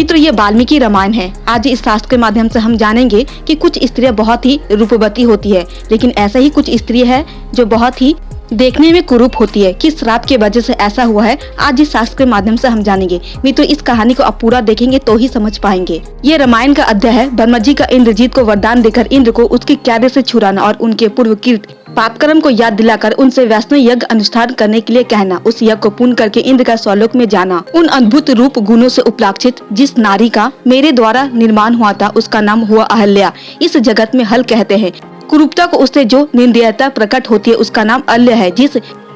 मित्रों, ये वाल्मीकि रामायण है। आज इस शास्त्र के माध्यम से हम जानेंगे कि कुछ स्त्रियां बहुत ही रूपवती होती है, लेकिन ऐसा ही कुछ स्त्री है जो बहुत ही देखने में कुरूप होती है। किस श्राप की वजह से ऐसा हुआ है, आज इस शास्त्र के माध्यम से हम जानेंगे। मित्रों, इस कहानी को आप पूरा देखेंगे तो ही समझ पाएंगे। ये रामायण का अध्याय है ब्रह्मा जी का इंद्रजीत को वरदान देकर इंद्र को उसकी क्यादे से छुड़ाना और उनके पूर्व कीर्त पापकर्म को याद दिलाकर उनसे वैष्णव यज्ञ अनुष्ठान करने के लिए कहना। उस यज्ञ को पूर्ण करके इंद्र का स्वलोक में जाना। उन अद्भुत रूप गुणों से उपलाक्षित जिस नारी का मेरे द्वारा निर्माण हुआ था, उसका नाम हुआ अहल्या। इस जगत में हल कहते हैं। कुरूपता को उससे जो निंदनीयता प्रकट होती है, उसका नाम अल्य है।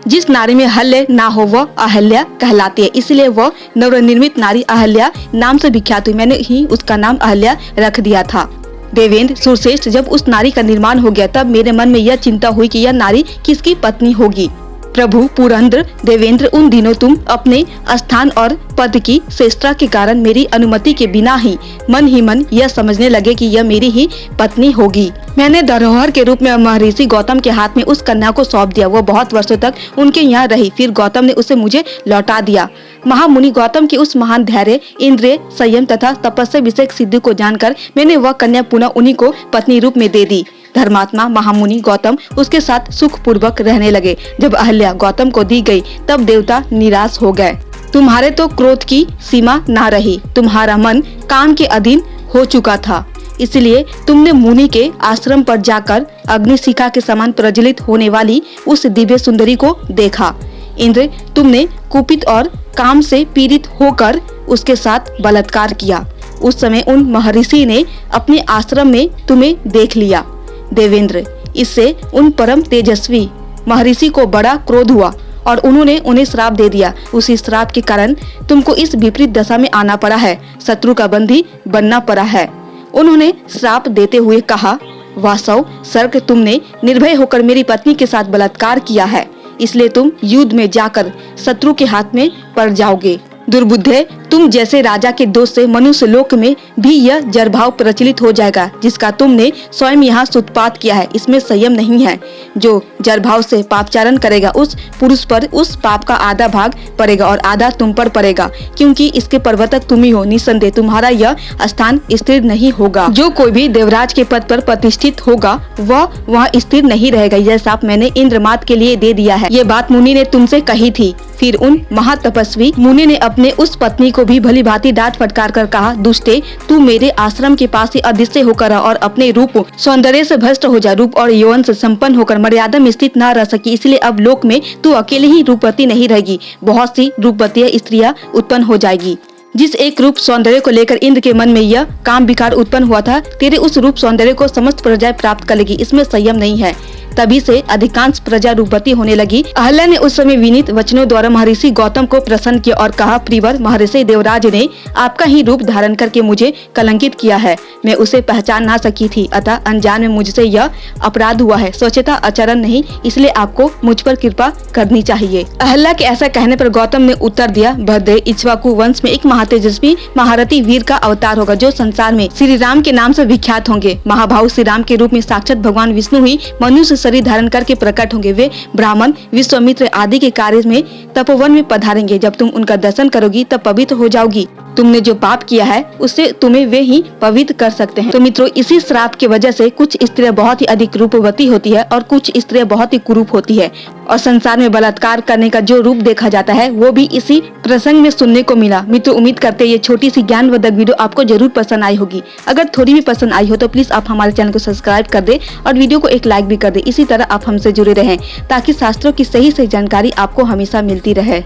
जिस नारी में हल्य ना हो वह अहल्या कहलाती है, इसलिए वह नवनिर्मित नारी अहल्या नाम से विख्यात हुई। मैंने ही उसका नाम अहल्या रख दिया था। देवेंद्र सुरश्रेष्ठ, जब उस नारी का निर्माण हो गया तब मेरे मन में यह चिंता हुई कि यह नारी किसकी पत्नी होगी। प्रभु पुरंदर देवेंद्र, उन दिनों तुम अपने स्थान और पद की श्रेष्ठता के कारण मेरी अनुमति के बिना ही मन यह समझने लगे कि यह मेरी ही पत्नी होगी। मैंने धरोहर के रूप में महर्षि गौतम के हाथ में उस कन्या को सौंप दिया। वो बहुत वर्षों तक उनके यहाँ रही, फिर गौतम ने उसे मुझे लौटा दिया। महामुनि गौतम के उस महान धैर्य, इंद्रिय संयम तथा तपस्या विषयक सिद्धि को जानकर मैंने वह कन्या पुनः उन्हीं को पत्नी रूप में दे दी। धर्मात्मा महामुनि गौतम उसके साथ सुख पूर्वक रहने लगे। जब अहल्या गौतम को दी गई तब देवता निराश हो गए। तुम्हारे तो क्रोध की सीमा ना रही, तुम्हारा मन काम के अधीन हो चुका था, इसलिए तुमने मुनि के आश्रम पर जाकर अग्निशिखा के समान प्रज्वलित होने वाली उस दिव्य सुंदरी को देखा। इंद्र, तुमने कुपित और काम से पीड़ित होकर उसके साथ बलात्कार किया। उस समय उन महर्षि ने अपने आश्रम में तुम्हें देख लिया। देवेंद्र, इससे उन परम तेजस्वी महर्षि को बड़ा क्रोध हुआ और उन्होंने उन्हें श्राप दे दिया। उसी श्राप के कारण तुमको इस विपरीत दशा में आना पड़ा है, शत्रु का बंदी बनना पड़ा है। उन्होंने श्राप देते हुए कहा, वासव सर्क, तुमने निर्भय होकर मेरी पत्नी के साथ बलात्कार किया है, इसलिए तुम युद्ध में जाकर शत्रु के हाथ में पड़ जाओगे। दुर्बुद्धे, तुम जैसे राजा के दोष से मनुष्य लोक में भी यह जरभाव प्रचलित हो जाएगा जिसका तुमने स्वयं यहाँ सूत्रपात किया है। इसमें संयम नहीं है। जो जरभाव से पापचारण करेगा उस पुरुष पर उस पाप का आधा भाग पड़ेगा और आधा तुम पर पड़ेगा, क्योंकि इसके प्रवर्तक तुम ही हो। निसंदेह तुम्हारा यह स्थान स्थिर नहीं होगा। जो कोई भी देवराज के पद पर प्रतिष्ठित होगा वह वहाँ स्थिर नहीं रहेगा। यह शाप मैंने इंद्रमात के लिए दे दिया है। ये बात मुनि ने तुमसे कही थी। फिर उन महातपस्वी मुनि ने अपने उस पत्नी को भी भली भांति डांट फटकार कर कहा, दुष्टे, तू मेरे आश्रम के पास ही अदृश्य होकर और अपने रूप सौंदर्य से भ्रष्ट हो जा। रूप और यौवन से संपन्न होकर मर्यादा में स्थित न रह सकी, इसलिए अब लोक में तू अकेले ही रूपवती नहीं रहेगी, बहुत सी रूपवती स्त्रियां उत्पन्न हो जाएगी। जिस एक रूप सौंदर्य को लेकर इंद्र के मन में यह काम विकार उत्पन्न हुआ था, तेरे उस रूप सौंदर्य को समस्त प्रजाएं प्राप्त कर लेगी। इसमें संयम नहीं है। तभी से अधिकांश प्रजा रूपवती होने लगी। अहल्या ने उस समय विनीत वचनों द्वारा महर्षि गौतम को प्रसन्न किया और कहा, प्रियवर, महर्षि देवराज ने आपका ही रूप धारण करके मुझे कलंकित किया है। मैं उसे पहचान ना सकी थी, अतः अनजान में मुझसे यह अपराध हुआ है। स्वच्छता आचरण नहीं, इसलिए आपको मुझ पर कृपा करनी चाहिए। अहल्या के ऐसा कहने पर गौतम ने उत्तर दिया, भद्रे, इक्ष्वाकु वंश में एक महातेजस्वी महारथी वीर का अवतार होगा जो संसार में श्री राम के नाम से विख्यात होंगे। महाभाव श्री राम के रूप में साक्षात भगवान विष्णु ही मनुष्य शरीर धारण करके प्रकट होंगे। वे ब्राह्मण, विश्वामित्र आदि के कार्य में तपोवन में पधारेंगे। जब तुम उनका दर्शन करोगी तब पवित्र हो जाओगी। तुमने जो पाप किया है उससे तुम्हें वे ही पवित्र कर सकते हैं। तो मित्रों, इसी श्राप की वजह से कुछ स्त्रियां बहुत ही अधिक रूपवती होती है और कुछ स्त्रियां बहुत ही कुरूप होती है, और संसार में बलात्कार करने का जो रूप देखा जाता है वो भी इसी प्रसंग में सुनने को मिला। मित्रों, उम्मीद करते हैं ये छोटी सी ज्ञानवर्धक वीडियो आपको जरूर पसंद आई होगी। अगर थोड़ी भी पसंद आई हो तो प्लीज आप हमारे चैनल को सब्सक्राइब कर दे और वीडियो को एक लाइक भी कर दे। इसी तरह आप हमसे जुड़े रहें ताकि शास्त्रों की सही जानकारी आपको हमेशा मिलती रहे।